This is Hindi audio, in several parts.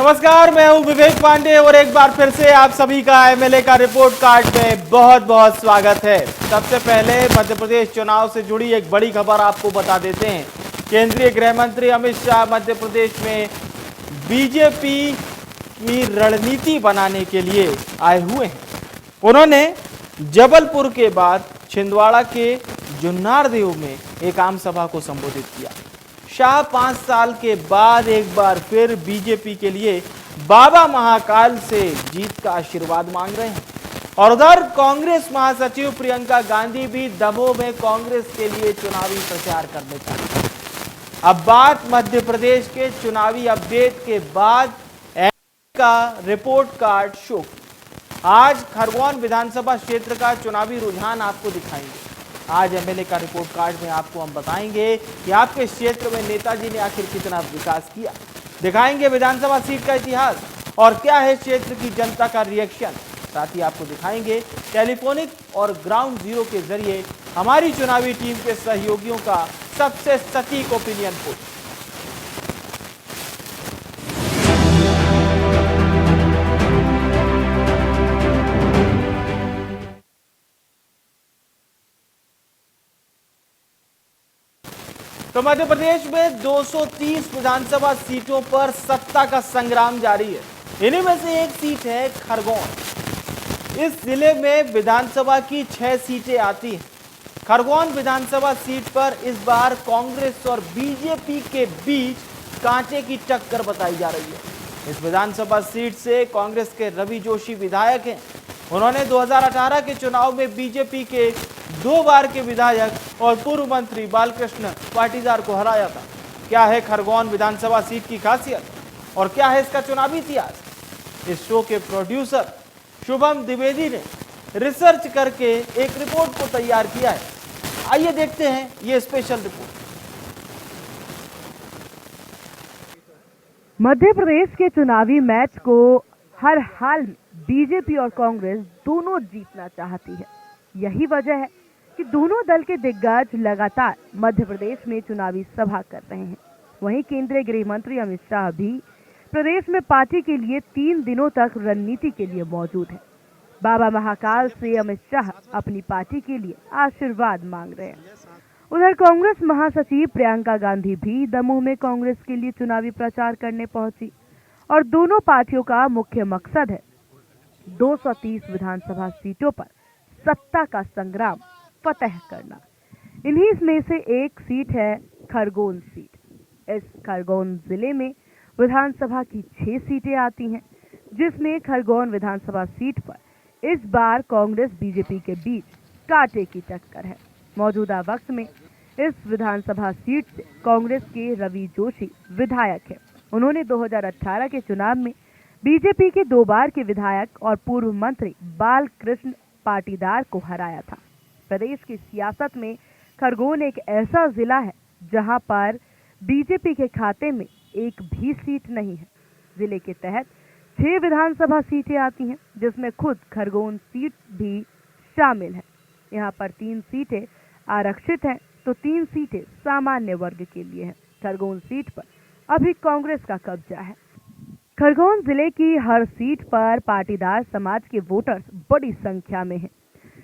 नमस्कार, मैं हूं विवेक पांडे और एक बार फिर से आप सभी का एमएलए का रिपोर्ट कार्ड में बहुत बहुत स्वागत है। सबसे पहले मध्य प्रदेश चुनाव से जुड़ी एक बड़ी खबर आपको बता देते हैं। केंद्रीय गृह मंत्री अमित शाह मध्य प्रदेश में बीजेपी की रणनीति बनाने के लिए आए हुए हैं। उन्होंने जबलपुर के बाद छिंदवाड़ा के जुन्नारदेव में एक आम सभा को संबोधित किया। शाह 5 साल के बाद एक बार फिर बीजेपी के लिए बाबा महाकाल से जीत का आशीर्वाद मांग रहे हैं। और उधर कांग्रेस महासचिव प्रियंका गांधी भी दमोह में कांग्रेस के लिए चुनावी प्रचार करने चाहती हैं। अब बात मध्य प्रदेश के चुनावी अपडेट के बाद का रिपोर्ट कार्ड शो। आज खरगोन विधानसभा क्षेत्र का चुनावी रुझान आपको दिखाएंगे। आज एमएलए का रिपोर्ट कार्ड में आपको हम बताएंगे कि आपके क्षेत्र में नेताजी ने आखिर कितना विकास किया। दिखाएंगे विधानसभा सीट का इतिहास और क्या है क्षेत्र की जनता का रिएक्शन। साथ ही आपको दिखाएंगे टेलीफोनिक और ग्राउंड जीरो के जरिए हमारी चुनावी टीम के सहयोगियों का सबसे सटीक ओपिनियन पोल। तो मध्य प्रदेश में 230 विधानसभा सीटों पर सत्ता का संग्राम जारी है। इन्हीं में से एक सीट है खरगोन। इस जिले में विधानसभा की 6 सीटें आती हैं। खरगोन विधानसभा सीट पर इस बार कांग्रेस और बीजेपी के बीच कांटे की टक्कर बताई जा रही है। इस विधानसभा सीट से कांग्रेस के रवि जोशी विधायक हैं। उन्होंने 2018 के चुनाव में बीजेपी के 2 बार के विधायक और पूर्व मंत्री बालकृष्ण पाटीदार को हराया था। क्या है खरगोन विधानसभा सीट की खासियत और क्या है इसका चुनावी इतिहास? इस शो के प्रोड्यूसर शुभम द्विवेदी ने रिसर्च करके एक रिपोर्ट को तैयार किया है। आइए देखते हैं ये स्पेशल रिपोर्ट। मध्य प्रदेश के चुनावी मैच को हर हाल में बीजेपी और कांग्रेस दोनों जीतना चाहती है। यही वजह है कि दोनों दल के दिग्गज लगातार मध्य प्रदेश में चुनावी सभा कर रहे हैं। वहीं केंद्रीय गृह मंत्री अमित शाह भी प्रदेश में पार्टी के लिए 3 दिनों तक रणनीति के लिए मौजूद है। बाबा महाकाल से अमित शाह अपनी पार्टी के लिए आशीर्वाद मांग रहे हैं। उधर कांग्रेस महासचिव प्रियंका गांधी भी दमोह में कांग्रेस के लिए चुनावी प्रचार करने पहुंची और दोनों पार्टियों का मुख्य मकसद है 230 विधानसभा सीटों पर सत्ता का संग्राम फतह करना। इन्हीं में से एक सीट है खरगोन सीट। इस खरगोन जिले में विधानसभा की 6 सीटें आती हैं, जिसमें खरगोन विधानसभा सीट पर इस बार कांग्रेस बीजेपी के बीच कांटे की टक्कर है। मौजूदा वक्त में इस विधानसभा सीट से कांग्रेस के रवि जोशी विधायक है। उन्होंने 2018 के चुनाव में बीजेपी के 2 बार के विधायक और पूर्व मंत्री बालकृष्ण पाटीदार को हराया था। प्रदेश की सियासत में खरगोन एक ऐसा जिला है जहां पर बीजेपी के खाते में एक भी सीट नहीं है। जिले के तहत 6 विधानसभा सीटें आती हैं, जिसमें खुद खरगोन सीट भी शामिल है। यहां पर 3 सीटें आरक्षित हैं तो 3 सीटें सामान्य वर्ग के लिए हैं। खरगोन सीट पर अभी कांग्रेस का कब्जा है। खरगोन जिले की हर सीट पर पाटीदार समाज के वोटर्स बड़ी संख्या में हैं।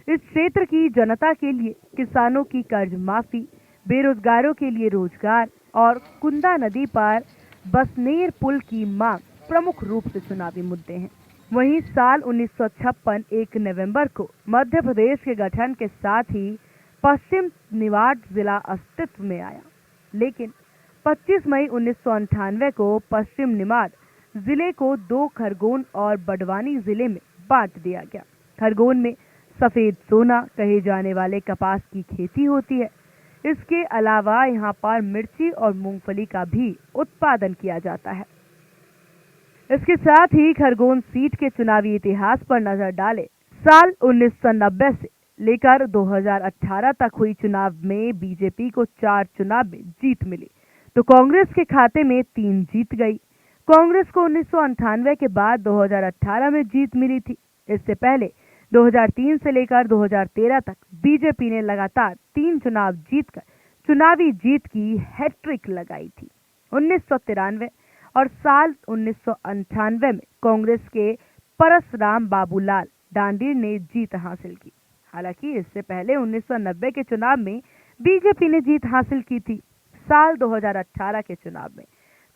इस क्षेत्र की जनता के लिए किसानों की कर्ज माफी, बेरोजगारों के लिए रोजगार और कुंदा नदी पर बसनेर पुल की मांग प्रमुख रूप से चुनावी मुद्दे हैं। वहीं साल 1956 1 नवंबर को मध्य प्रदेश के गठन के साथ ही पश्चिम निवाड़ जिला अस्तित्व में आया, लेकिन 25 मई 1998 को पश्चिम निवाड़ जिले को 2 खरगोन और बड़वानी जिले में बांट दिया गया। खरगोन में सफेद सोना कहे जाने वाले कपास की खेती होती है। इसके अलावा यहाँ पर मिर्ची और मूंगफली का भी उत्पादन किया जाता है। इसके साथ ही खरगोन सीट के चुनावी इतिहास पर नजर डालें। साल 1990 से लेकर 2018 तक हुई चुनाव में बीजेपी को 4 चुनाव में जीत मिली तो कांग्रेस के खाते में 3 जीत गई। कांग्रेस को 1998 के बाद 2018 में जीत मिली थी। इससे पहले 2003 से लेकर 2013 तक बीजेपी ने लगातार 3 चुनाव जीतकर चुनावी जीत की हैट्रिक लगाई थी। 1993 और साल 1998 में कांग्रेस के परसराम बाबूलाल डांडीर ने जीत हासिल की। हालांकि इससे पहले 1990 के चुनाव में बीजेपी ने जीत हासिल की थी। साल 2018 के चुनाव में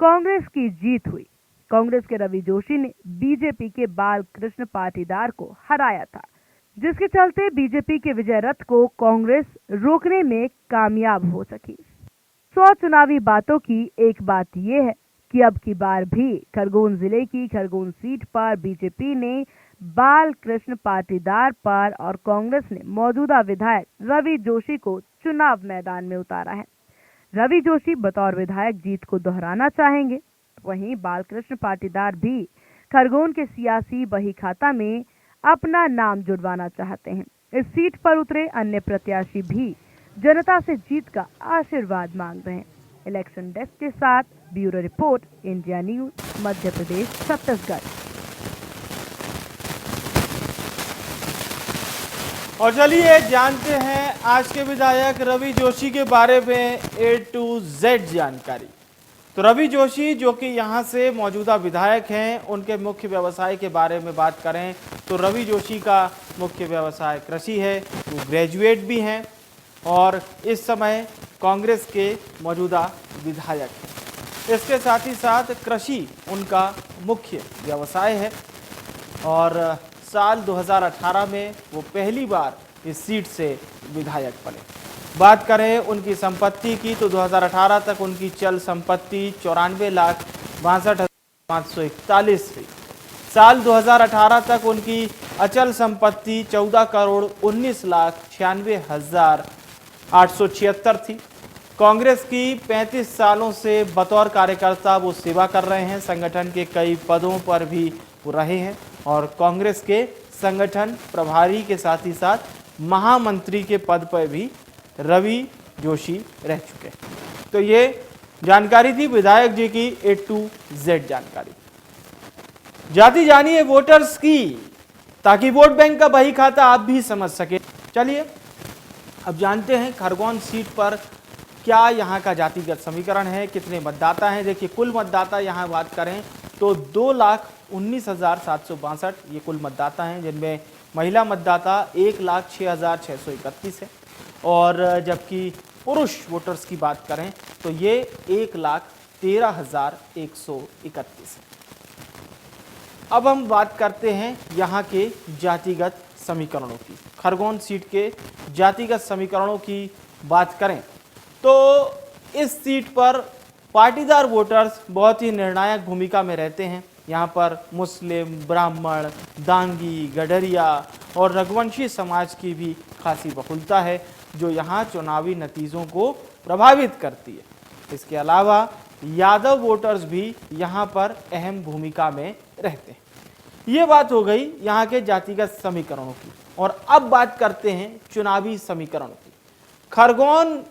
कांग्रेस की जीत हुई। कांग्रेस के रवि जोशी ने बीजेपी के बालकृष्ण पाटीदार को हराया था, जिसके चलते बीजेपी के विजय रथ को कांग्रेस रोकने में कामयाब हो सकी। 100 चुनावी बातों की एक बात यह है कि अब की बार भी खरगोन जिले की खरगोन सीट पर बीजेपी ने बालकृष्ण पाटीदार पर और कांग्रेस ने मौजूदा विधायक रवि जोशी को चुनाव मैदान में उतारा है। रवि जोशी बतौर विधायक जीत को दोहराना चाहेंगे, वहीं बालकृष्ण पाटीदार भी खरगोन के सियासी बही खाता में अपना नाम जुड़वाना चाहते हैं। इस सीट पर उतरे अन्य प्रत्याशी भी जनता से जीत का आशीर्वाद मांग रहे हैं। इलेक्शन डेस्क के साथ bureau report, India news, Madhya Pradesh, Chhattisgarh. और चलिए जानते हैं आज के विधायक रवि जोशी के बारे में A to Z जानकारी। तो रवि जोशी जो कि यहाँ से मौजूदा विधायक हैं, उनके मुख्य व्यवसाय के बारे में बात करें तो रवि जोशी का मुख्य व्यवसाय कृषि है। वो ग्रेजुएट भी हैं और इस समय कांग्रेस के मौजूदा विधायक हैं। इसके साथ ही साथ कृषि उनका मुख्य व्यवसाय है और साल 2018 में वो पहली बार इस सीट से विधायक बने। बात करें उनकी संपत्ति की तो 2018 तक उनकी चल संपत्ति 94,62,541 थी। साल 2018 तक उनकी अचल संपत्ति 14,19,96,876 थी। कांग्रेस की 35 सालों से बतौर कार्यकर्ता वो सेवा कर रहे हैं। संगठन के कई पदों पर भी वो रहे हैं और कांग्रेस के संगठन प्रभारी के साथ ही साथ महामंत्री के पद पर भी रवि जोशी रह चुके हैं। तो ये जानकारी थी विधायक जी की A to Z जानकारी। जाति जानिए वोटर्स की, ताकि वोट बैंक का बही खाता आप भी समझ सके। चलिए अब जानते हैं खरगोन सीट पर क्या यहाँ का जातिगत समीकरण है, कितने मतदाता हैं। देखिए कुल मतदाता यहाँ बात करें तो 2,19,762 ये कुल मतदाता हैं, जिनमें महिला मतदाता 1,06,631 है और जबकि पुरुष वोटर्स की बात करें तो ये 1,13,131 है। अब हम बात करते हैं यहाँ के जातिगत समीकरणों की। खरगोन सीट के जातिगत समीकरणों की बात करें तो इस सीट पर पाटीदार वोटर्स बहुत ही निर्णायक भूमिका में रहते हैं। यहाँ पर मुस्लिम, ब्राह्मण, दांगी, गडरिया और रघुवंशी समाज की भी खासी बहुलता है, जो यहाँ चुनावी नतीजों को प्रभावित करती है। इसके अलावा यादव वोटर्स भी यहाँ पर अहम भूमिका में रहते हैं। ये बात हो गई यहाँ के जातिगत समीकरणों की। और अब बात करते हैं चुनावी समीकरणों की। खरगोन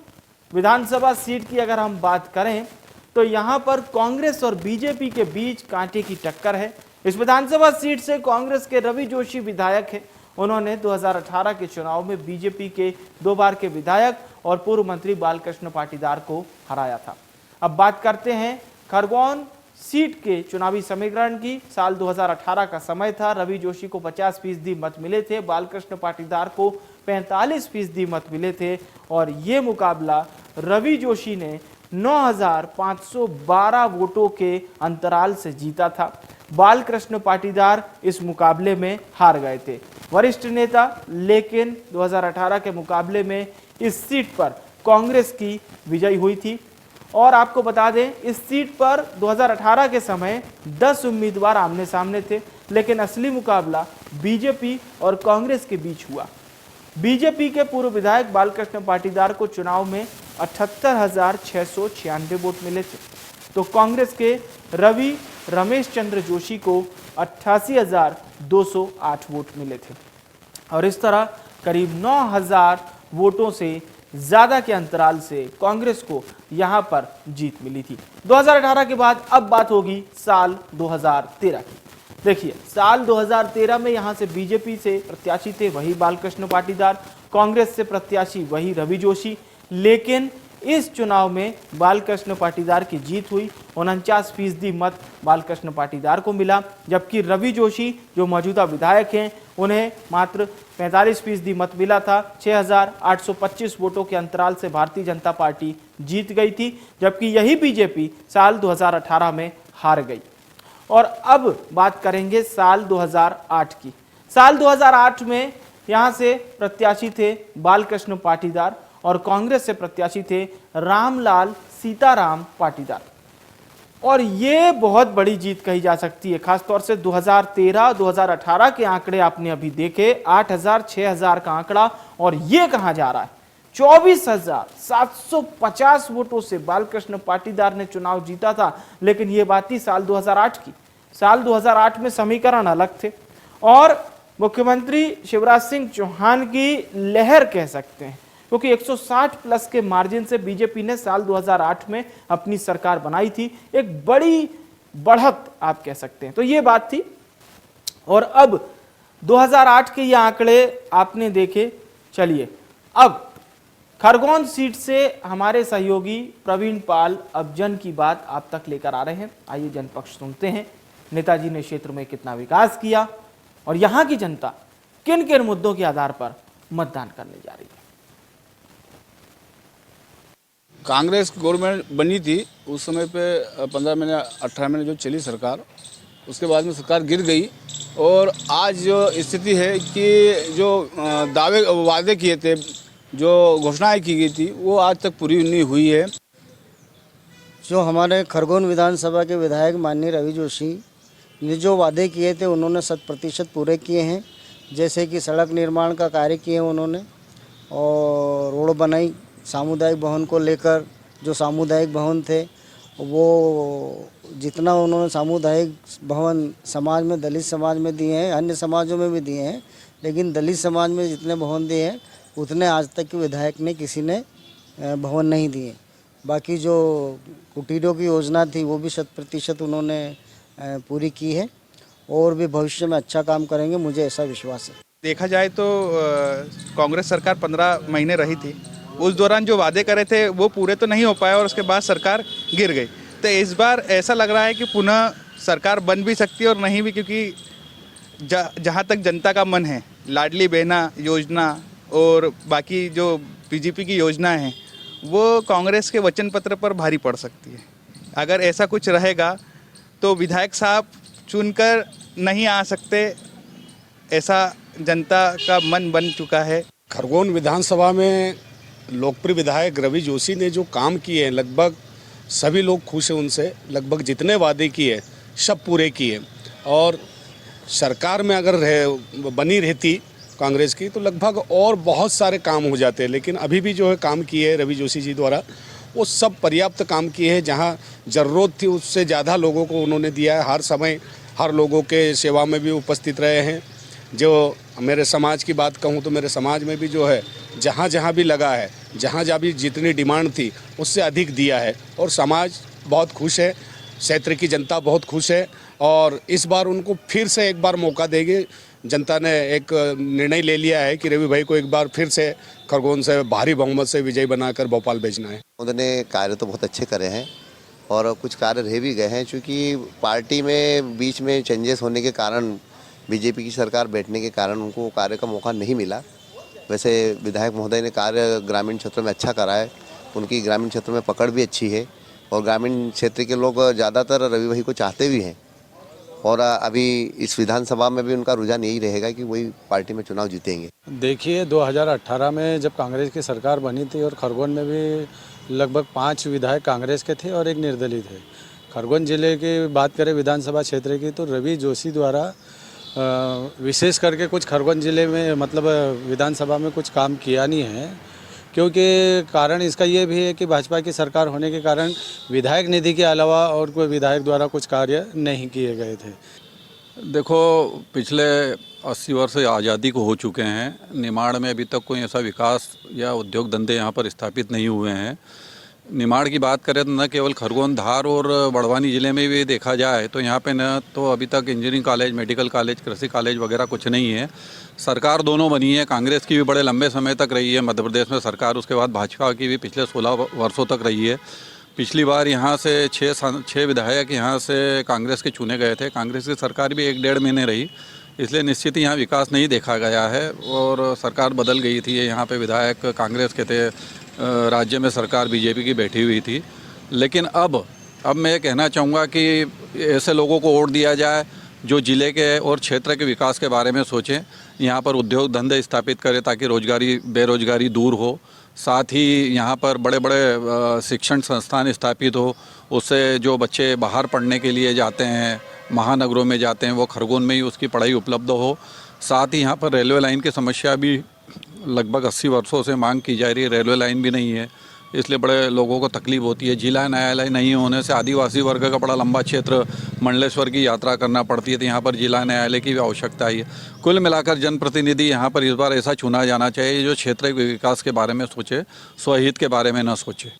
विधानसभा सीट की अगर हम बात करें तो यहाँ पर कांग्रेस और बीजेपी के बीच कांटे की टक्कर है। इस विधानसभा सीट से कांग्रेस के रवि जोशी विधायक हैं। उन्होंने 2018 के चुनाव में बीजेपी के 2 बार के विधायक और पूर्व मंत्री बालकृष्ण पाटीदार को हराया था। अब बात करते हैं खरगोन सीट के चुनावी समीकरण की। साल 2018 का समय था। रवि जोशी को 50% मत मिले थे, बालकृष्ण पाटीदार को 45% मत मिले थे और ये मुकाबला रवि जोशी ने 9,512 वोटों के अंतराल से जीता था। बालकृष्ण पाटीदार इस मुकाबले में हार गए थे, वरिष्ठ नेता, लेकिन 2018 के मुकाबले में इस सीट पर कांग्रेस की विजय हुई थी। और आपको बता दें इस सीट पर 2018 के समय 10 उम्मीदवार आमने सामने थे, लेकिन असली मुकाबला बीजेपी और कांग्रेस के बीच हुआ। बीजेपी के पूर्व विधायक बालकृष्ण पाटीदार को चुनाव में 78,696 वोट मिले थे, तो कांग्रेस के रवि रमेश चंद्र जोशी को 88,208 वोट मिले थे और इस तरह करीब 9,000 वोटों से ज्यादा के अंतराल से कांग्रेस को यहां पर जीत मिली थी। 2018 के बाद अब बात होगी साल 2013 की। देखिए साल 2013 में यहां से बीजेपी से प्रत्याशी थे वही बालकृष्ण पाटीदार, कांग्रेस से प्रत्याशी वही रवि जोशी, लेकिन इस चुनाव में बालकृष्ण पाटीदार की जीत हुई। 49% मत बालकृष्ण पाटीदार को मिला, जबकि रवि जोशी जो मौजूदा विधायक हैं उन्हें मात्र 45% मत मिला था। 6,825 वोटों के अंतराल से भारतीय जनता पार्टी जीत गई थी, जबकि यही बीजेपी साल 2018 में हार गई। और अब बात करेंगे साल 2008 की। साल 2008 में यहां से प्रत्याशी थे बालकृष्ण पाटीदार और कांग्रेस से प्रत्याशी थे रामलाल सीताराम पाटीदार। और ये बहुत बड़ी जीत कही जा सकती है, खासतौर से 2013-2018 के आंकड़े आपने अभी देखे, 8,000 6,000 का आंकड़ा, और ये कहा जा रहा है 24,750 वोटों से बालकृष्ण पाटीदार ने चुनाव जीता था। लेकिन ये बात थी साल 2008 की। साल 2008 में समीकरण अलग थे और मुख्यमंत्री शिवराज सिंह चौहान की लहर कह सकते हैं, क्योंकि 160 प्लस के मार्जिन से बीजेपी ने साल 2008 में अपनी सरकार बनाई थी। एक बड़ी बढ़त आप कह सकते हैं। तो ये बात थी। और अब 2008 के ये आंकड़े आपने देखे। चलिए अब खरगोन सीट से हमारे सहयोगी प्रवीण पाल अब जन की बात आप तक लेकर आ रहे हैं। आइए जनपक्ष सुनते हैं, नेताजी ने क्षेत्र में कितना विकास किया और यहाँ की जनता किन किन मुद्दों के आधार पर मतदान करने जा रही है। कांग्रेस गवर्नमेंट बनी थी उस समय पे 15 महीने 18 महीने जो चली सरकार, उसके बाद में सरकार गिर गई। और आज जो स्थिति है कि जो वादे किए थे, जो घोषणाएं की गई थी, वो आज तक पूरी नहीं हुई है। जो हमारे खरगोन विधानसभा के विधायक माननीय रवि जोशी ने जो वादे किए थे उन्होंने 100% पूरे किए हैं। जैसे कि सड़क निर्माण का कार्य किए उन्होंने, और रोड बनाई। सामुदायिक भवन को लेकर जो सामुदायिक भवन थे वो जितना उन्होंने सामुदायिक भवन समाज में, दलित समाज में दिए हैं, अन्य समाजों में भी दिए हैं, लेकिन दलित समाज में जितने भवन दिए हैं उतने आज तक के विधायक ने किसी ने भवन नहीं दिए। बाकी जो कुटीरों की योजना थी वो भी 100% उन्होंने पूरी की है और भी भविष्य में अच्छा काम करेंगे, मुझे ऐसा विश्वास है। देखा जाए तो कांग्रेस सरकार 15 महीने रही थी। उस दौरान जो वादे करे थे वो पूरे तो नहीं हो पाए और उसके बाद सरकार गिर गई। तो इस बार ऐसा लग रहा है कि पुनः सरकार बन भी सकती है और नहीं भी, क्योंकि जहाँ तक जनता का मन है, लाडली बहना योजना और बाकी जो बीजेपी की योजनाएं हैं वो कांग्रेस के वचन पत्र पर भारी पड़ सकती है। अगर ऐसा कुछ रहेगा तो विधायक साहब चुनकर नहीं आ सकते, ऐसा जनता का मन बन चुका है। खरगोन विधानसभा में लोकप्रिय विधायक रवि जोशी ने जो काम किए हैं, लगभग सभी लोग खुश हैं उनसे। लगभग जितने वादे किए सब पूरे किए। और सरकार में अगर बनी रहती कांग्रेस की तो लगभग और बहुत सारे काम हो जाते हैं। लेकिन अभी भी जो है काम किए हैं रवि जोशी जी द्वारा, वो सब पर्याप्त काम किए हैं। जहां ज़रूरत थी उससे ज़्यादा लोगों को उन्होंने दिया है। हर समय हर लोगों के सेवा में भी उपस्थित रहे हैं। जो मेरे समाज की बात कहूं तो मेरे समाज में भी जो है जहां जहां भी लगा है, जहां जहां भी जितनी डिमांड थी उससे अधिक दिया है और समाज बहुत खुश है। क्षेत्र की जनता बहुत खुश है और इस बार उनको फिर से एक बार मौका देगी। जनता ने एक निर्णय ले लिया है कि रवि भाई को एक बार फिर से खरगोन से भारी बहुमत से विजयी बनाकर भोपाल भेजना है। उन्होंने कार्य तो बहुत अच्छे करे हैं और कुछ कार्य रह भी गए हैं, क्योंकि पार्टी में बीच में चेंजेस होने के कारण, बीजेपी की सरकार बैठने के कारण उनको कार्य का मौका नहीं मिला। वैसे विधायक महोदय ने कार्य ग्रामीण क्षेत्र में अच्छा करा है, उनकी ग्रामीण क्षेत्र में पकड़ भी अच्छी है और ग्रामीण क्षेत्र के लोग ज़्यादातर रवि भाई को चाहते भी हैं। और अभी इस विधानसभा में भी उनका रुझान यही रहेगा कि वही पार्टी में चुनाव जीतेंगे। देखिए 2018 में जब कांग्रेस की सरकार बनी थी और खरगोन में भी लगभग 5 विधायक कांग्रेस के थे और एक निर्दलीय थे। खरगोन जिले की बात करें विधानसभा क्षेत्र की तो रवि जोशी द्वारा विशेष करके कुछ खरगोन जिले में मतलब विधानसभा में कुछ काम किया नहीं है, क्योंकि कारण इसका ये भी है कि भाजपा की सरकार होने के कारण विधायक निधि के अलावा और कोई विधायक द्वारा कुछ कार्य नहीं किए गए थे। देखो, पिछले 80 वर्ष आज़ादी को हो चुके हैं। निमाड़ में अभी तक कोई ऐसा विकास या उद्योग धंधे यहाँ पर स्थापित नहीं हुए हैं। निमाड़ की बात करें तो न केवल खरगोन, धार और बड़वानी ज़िले में भी देखा जाए तो यहाँ पे न तो अभी तक इंजीनियरिंग कॉलेज, मेडिकल कॉलेज, कृषि कॉलेज वगैरह कुछ नहीं है। सरकार दोनों बनी है, कांग्रेस की भी बड़े लंबे समय तक रही है मध्य प्रदेश में सरकार, उसके बाद भाजपा की भी पिछले 16 वर्षों तक रही है। पिछली बार यहाँ से 6 विधायक यहाँ से कांग्रेस के चुने गए थे। कांग्रेस की सरकार भी 1-1.5 महीने रही, इसलिए निश्चित ही यहाँ विकास नहीं देखा गया है और सरकार बदल गई थी। यहाँ पे विधायक कांग्रेस के थे, राज्य में सरकार बीजेपी की बैठी हुई थी। लेकिन अब मैं ये कहना चाहूँगा कि ऐसे लोगों को वोट दिया जाए जो ज़िले के और क्षेत्र के विकास के बारे में सोचें, यहाँ पर उद्योग धंधे स्थापित करें ताकि बेरोजगारी दूर हो। साथ ही यहाँ पर बड़े बड़े शिक्षण संस्थान स्थापित हो, उससे जो बच्चे बाहर पढ़ने के लिए जाते हैं, महानगरों में जाते हैं, वो खरगोन में ही उसकी पढ़ाई उपलब्ध हो। साथ ही यहाँ पर रेलवे लाइन की समस्या भी लगभग 80 वर्षों से मांग की जा रही है, रेलवे लाइन भी नहीं है, इसलिए बड़े लोगों को तकलीफ होती है। जिला न्यायालय नहीं होने से आदिवासी वर्ग का बड़ा लंबा क्षेत्र मंडलेश्वर की यात्रा करना पड़ती है, तो यहाँ पर जिला न्यायालय की भी आवश्यकता है। कुल मिलाकर जनप्रतिनिधि यहाँ पर इस बार ऐसा चुना जाना चाहिए जो क्षेत्र के विकास के बारे में सोचे, स्वहित के बारे में न सोचे।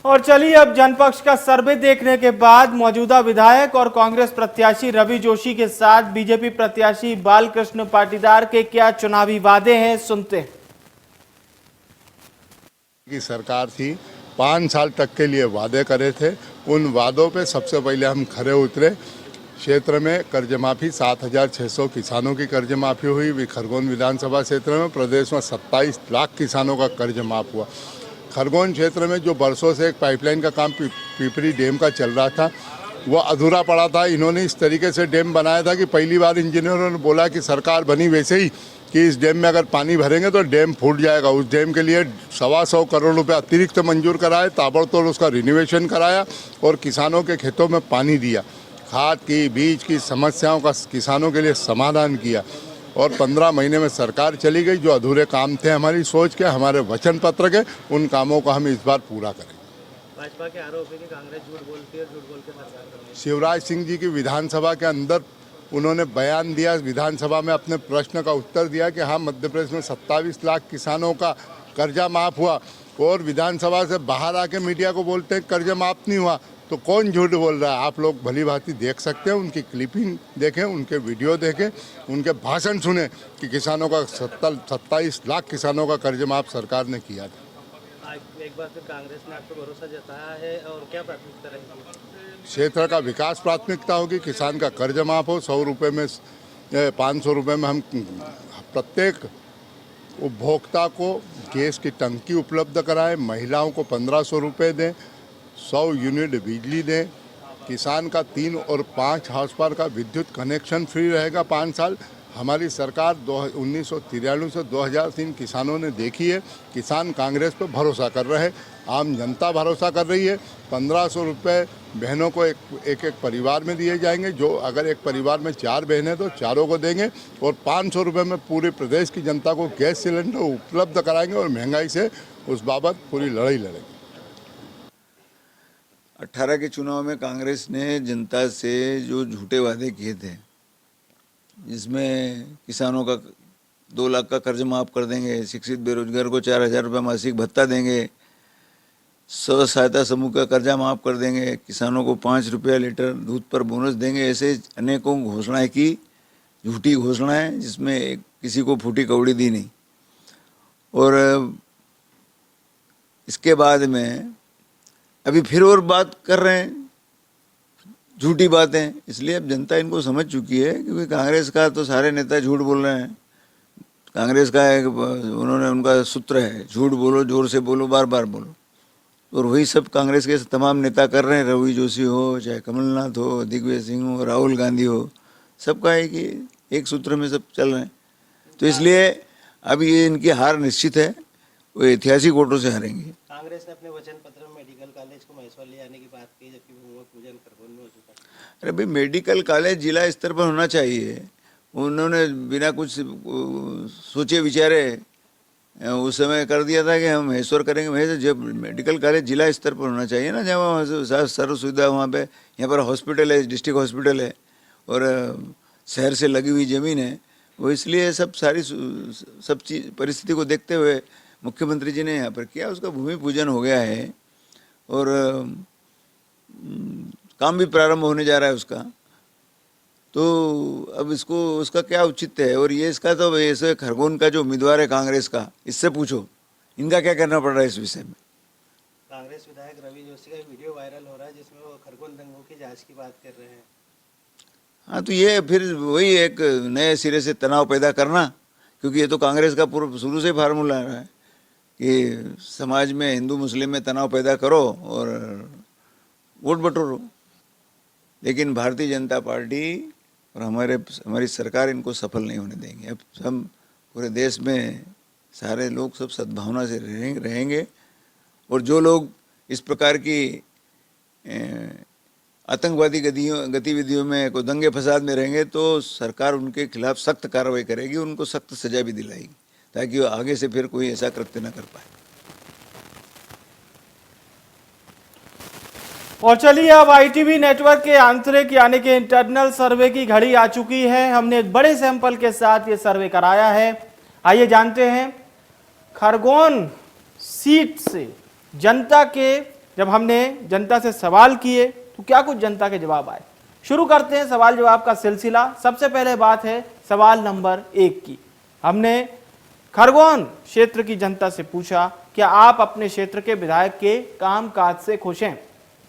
और चलिए अब जनपक्ष का सर्वे देखने के बाद मौजूदा विधायक और कांग्रेस प्रत्याशी रवि जोशी के साथ बीजेपी प्रत्याशी बालकृष्ण पाटीदार के क्या चुनावी वादे हैं, सुनते हैं। की सरकार थी, 5 साल तक के लिए वादे करे थे। उन वादों पे सबसे पहले हम खरे उतरे। क्षेत्र में कर्ज माफ़ी 7,600 किसानों की कर्ज माफ़ी हुई। खरगोन विधानसभा क्षेत्र में प्रदेश में 27 लाख किसानों का कर्ज माफ़ हुआ। खरगोन क्षेत्र में जो बरसों से एक पाइपलाइन का काम पिपरी डैम का चल रहा था, वो अधूरा पड़ा था। इन्होंने इस तरीके से डैम बनाया था कि पहली बार इंजीनियरों ने बोला कि सरकार बनी वैसे ही कि इस डैम में अगर पानी भरेंगे तो डैम फूट जाएगा। उस डैम के लिए 125 करोड़ रुपए अतिरिक्त मंजूर कराए, ताबड़तोड़ उसका रिनोवेशन कराया और किसानों के खेतों में पानी दिया। खाद की, बीज की समस्याओं का किसानों के लिए समाधान किया और 15 महीने में सरकार चली गई। जो अधूरे काम थे हमारी सोच के, हमारे वचन पत्र के, उन कामों को हम इस बार पूरा करेंगे। भाजपा के आरोप है कि कांग्रेस झूठ बोलती है, झूठ बोल के सरकार करती है। शिवराज सिंह जी की विधानसभा के अंदर उन्होंने बयान दिया, विधानसभा में अपने प्रश्न का उत्तर दिया कि हाँ, मध्य प्रदेश में 27 लाख किसानों का कर्जा माफ़ हुआ और विधानसभा से बाहर आके मीडिया को बोलते हैं कर्जा माफ़ नहीं हुआ। तो कौन झूठ बोल रहा है? आप लोग भली भांति देख सकते हैं, उनकी क्लिपिंग देखें, उनके वीडियो देखें, उनके भाषण सुने कि किसानों का 27 लाख किसानों का कर्ज माफ़ सरकार ने किया था। आज एक बार फिर कांग्रेस ने आपको भरोसा जताया है और क्या प्राथमिकता रहेगी? क्षेत्र का विकास प्राथमिकता होगी। किसान का कर्ज माफ़ हो, 100 रुपये में 500 रुपये में हम प्रत्येक उपभोक्ता को गैस की टंकी उपलब्ध कराएं, महिलाओं को 1500 रुपये दें, 100 यूनिट बिजली दें, किसान का 3 और 5 हाउस पावर का विद्युत कनेक्शन फ्री रहेगा 5 साल। हमारी सरकार 1993 से 2003 किसानों ने देखी है। किसान कांग्रेस पर भरोसा कर रहे हैं, आम जनता भरोसा कर रही है। 1500 रुपये बहनों को एक परिवार में दिए जाएंगे। जो अगर एक परिवार में 4 बहनें तो चारों को देंगे और 500 रुपये में पूरे प्रदेश की जनता को गैस सिलेंडर उपलब्ध कराएंगे और महंगाई से उस बाबत पूरी लड़ाई लड़ेंगे। 18 के चुनाव में कांग्रेस ने जनता से जो झूठे वादे किए थे, जिसमें किसानों का 2 लाख का कर्ज माफ़ कर देंगे, शिक्षित बेरोजगार को 4,000 रुपये मासिक भत्ता देंगे, स्व सहायता समूह का कर्जा माफ़ कर देंगे, किसानों को 5 रुपया लीटर दूध पर बोनस देंगे, ऐसे अनेकों घोषणाएं की, झूठी घोषणाएं जिसमें किसी को फूटी कौड़ी दी नहीं। और इसके बाद में अभी फिर और बात कर रहे हैं, झूठी बातें। इसलिए अब जनता इनको समझ चुकी है, क्योंकि कांग्रेस का तो सारे नेता झूठ बोल रहे हैं। कांग्रेस का एक उनका सूत्र है, झूठ बोलो, जोर से बोलो, बार बार बोलो, और वही सब कांग्रेस के तमाम नेता कर रहे हैं। रवि जोशी हो, चाहे कमलनाथ हो, दिग्विजय सिंह हो, राहुल गांधी हो, सबका है कि एक सूत्र में सब चल रहे हैं। तो इसलिए अब ये इनकी हार निश्चित है, वो ऐतिहासिक वोटों से हारेंगे। कांग्रेस ने अपने वचन पत्र में मेडिकल कॉलेज को महेश्वर ले आने की बात की, जबकि भूमि पूजन खरगोन में हो चुका है। अरे भाई, मेडिकल कॉलेज जिला स्तर पर होना चाहिए। उन्होंने बिना कुछ सोचे विचारे उस समय कर दिया था कि हम महेश्वर करेंगे। महेश्वर जब मेडिकल कॉलेज जिला स्तर पर होना चाहिए ना, जहाँ वहाँ सर्व सुविधा वहाँ पे, यहाँ पर हॉस्पिटल है, डिस्ट्रिक्ट हॉस्पिटल है और शहर से लगी हुई ज़मीन है। वो इसलिए सब चीज़ परिस्थिति को देखते हुए मुख्यमंत्री जी ने यहाँ पर किया, उसका भूमि पूजन हो गया है और काम भी प्रारंभ होने जा रहा है उसका। तो अब इसको उसका क्या औचित्य है? और ये इसका तो ऐसे खरगोन का जो उम्मीदवार है कांग्रेस का, इससे पूछो इनका क्या करना पड़ रहा है इस विषय में। कांग्रेस विधायक रवि जोशी का वीडियो वायरल हो रहा है जिसमें वो खरगोन दंगों की जांच की बात कर रहे हैं। हाँ, तो ये फिर वही एक नए सिरे से तनाव पैदा करना, क्योंकि ये तो कांग्रेस का पूर्व शुरू से फार्मूला रहा है कि समाज में हिंदू मुस्लिम में तनाव पैदा करो और वोट बटोरो। लेकिन भारतीय जनता पार्टी और हमारी सरकार इनको सफल नहीं होने देंगे। अब हम पूरे देश में सारे लोग सब सद्भावना से रहेंगे और जो लोग इस प्रकार की आतंकवादी गतिविधियों में कोई दंगे फसाद में रहेंगे तो सरकार उनके खिलाफ सख्त कार्रवाई करेगी, उनको सख्त सजा भी दिलाएगी ताकि वो आगे से फिर कोई ऐसा कृत्य न कर पाए। और चलिए अब ITV नेटवर्क के आंतरिक यानी कि इंटरनल सर्वे की घड़ी आ चुकी है। हमने एक बड़े सैंपल के साथ ये सर्वे कराया है। आइए जानते हैं खरगोन सीट से जनता के, जब हमने जनता से सवाल किए तो क्या कुछ जनता के जवाब आए। शुरू करते हैं सवाल जवाब का सिलसिला। सबसे पहले बात है सवाल नंबर 1 की। हमने खरगोन क्षेत्र की जनता से पूछा क्या आप अपने क्षेत्र के विधायक के कामकाज से खुश हैं।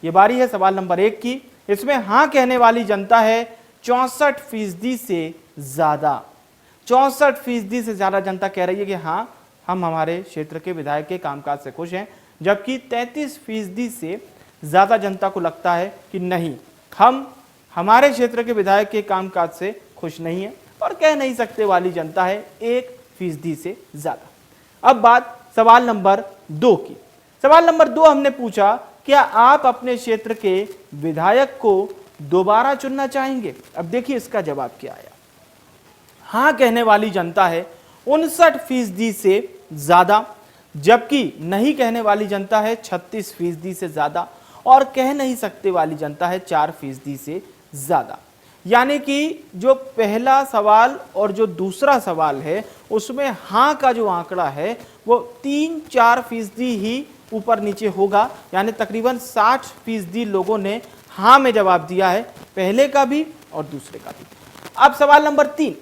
ये बारी है सवाल नंबर 1 की। इसमें हाँ कहने वाली जनता है 64% से ज्यादा। 64% से ज्यादा जनता कह रही है कि हाँ हम हमारे क्षेत्र के विधायक के कामकाज से खुश हैं, जबकि 33% से ज्यादा जनता को लगता है कि नहीं, हम हमारे क्षेत्र के विधायक के कामकाज से खुश नहीं है। और कह नहीं सकते वाली जनता है 1% से ज्यादा। अब बात सवाल नंबर 2 की। सवाल नंबर 2 हमने पूछा क्या आप अपने क्षेत्र के विधायक को दोबारा चुनना चाहेंगे। अब देखिए इसका जवाब क्या आया। हाँ कहने वाली जनता है 59% से ज्यादा, जबकि नहीं कहने वाली जनता है 36% से ज्यादा और कह नहीं सकते वाली जनता है 4% से ज्यादा। यानी कि जो पहला सवाल और जो दूसरा सवाल है उसमें हाँ का जो आंकड़ा है वो 3-4% ही ऊपर नीचे होगा। यानी तकरीबन 60% लोगों ने हाँ में जवाब दिया है, पहले का भी और दूसरे का भी। अब सवाल नंबर 3।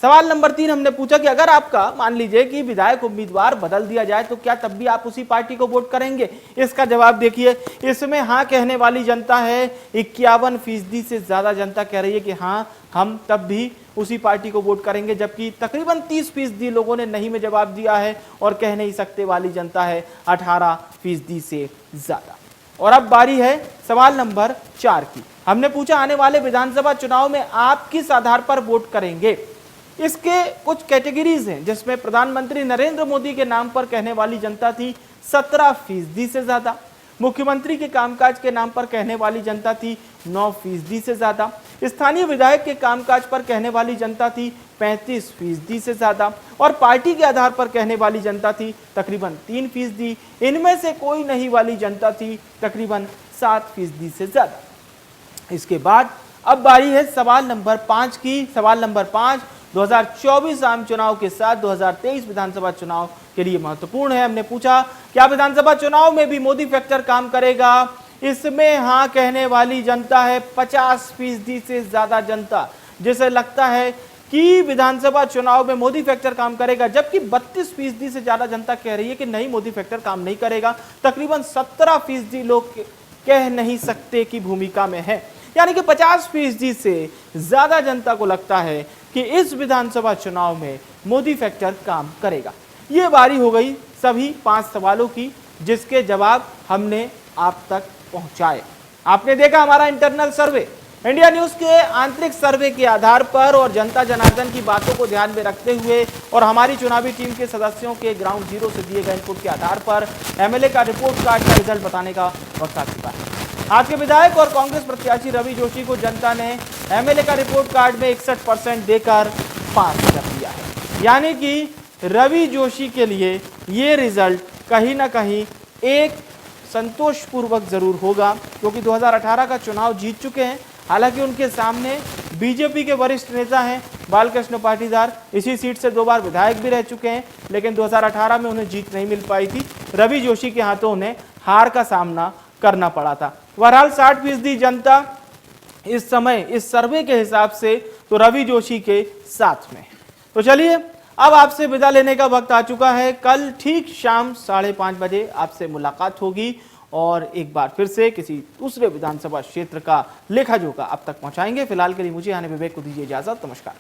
सवाल नंबर 3 हमने पूछा कि अगर आपका मान लीजिए कि विधायक उम्मीदवार बदल दिया जाए तो क्या तब भी आप उसी पार्टी को वोट करेंगे। इसका जवाब देखिए। इसमें हाँ कहने वाली जनता है 51% से ज्यादा जनता कह रही है कि हाँ हम तब भी उसी पार्टी को वोट करेंगे, जबकि तकरीबन 30% लोगों ने नहीं में जवाब दिया है और कह नहीं सकते वाली जनता है 18% से ज्यादा। और अब बारी है सवाल नंबर 4 की। हमने पूछा आने वाले विधानसभा चुनाव में आप किस आधार पर वोट करेंगे। इसके कुछ कैटेगरीज हैं जिसमें प्रधानमंत्री नरेंद्र मोदी के नाम पर कहने वाली जनता थी 17% से ज्यादा, मुख्यमंत्री के कामकाज के नाम पर कहने वाली जनता थी 9% से ज्यादा, स्थानीय विधायक के कामकाज पर कहने वाली जनता थी 35% से ज्यादा और पार्टी के आधार पर कहने वाली जनता थी तकरीबन 3%। इनमें से कोई नहीं वाली जनता थी तकरीबन 7% से ज्यादा। इसके बाद अब बारी है सवाल नंबर 5 की। सवाल नंबर 5 2024 आम चुनाव के साथ 2023 विधानसभा चुनाव के लिए महत्वपूर्ण है। हमने पूछा क्या विधानसभा चुनाव में भी मोदी फैक्टर काम करेगा। इसमें हाँ कहने वाली जनता है 50% से ज्यादा जनता, जिसे लगता है कि विधानसभा चुनाव में मोदी फैक्टर काम करेगा, जबकि 32% से ज्यादा जनता कह रही है कि नहीं मोदी फैक्टर काम नहीं करेगा। तकरीबन 17% लोग कह नहीं सकते की भूमिका में है। यानी कि 50% से ज्यादा जनता को लगता है कि इस विधानसभा चुनाव में मोदी फैक्टर काम करेगा। ये बारी हो गई सभी 5 सवालों की जिसके जवाब हमने आप तक पहुंचाए। आपने देखा हमारा इंटरनल सर्वे इंडिया न्यूज के आंतरिक सर्वे के आधार पर और जनता जनार्दन की बातों को ध्यान में रखते हुए और हमारी चुनावी टीम के सदस्यों के ग्राउंड जीरो से दिए गए इनपुट के आधार पर एमएलए का रिपोर्ट कार्ड का रिजल्ट बताने का वक्त आ चुका है। आज के विधायक और कांग्रेस प्रत्याशी रवि जोशी को जनता ने एमएलए का रिपोर्ट कार्ड में 61% देकर पास कर दिया है। यानी कि रवि जोशी के लिए ये रिजल्ट कहीं ना कहीं एक संतोषपूर्वक जरूर होगा, क्योंकि 2018 का चुनाव जीत चुके हैं। हालांकि उनके सामने बीजेपी के वरिष्ठ नेता हैं बालकृष्ण पाटीदार इसी सीट से 2 बार विधायक भी रह चुके हैं, लेकिन 2018 में उन्हें जीत नहीं मिल पाई थी। रवि जोशी के हाथों उन्हें हार का सामना करना पड़ा था। बहरहाल 60% जनता इस समय इस सर्वे के हिसाब से तो रवि जोशी के साथ में। तो चलिए अब आपसे विदा लेने का वक्त आ चुका है। कल ठीक शाम 5:30 बजे आपसे मुलाकात होगी और एक बार फिर से किसी दूसरे विधानसभा क्षेत्र का लेखा जोखा अब तक पहुंचाएंगे। फिलहाल के लिए मुझे यानी विवेक को दीजिए इजाजत। नमस्कार।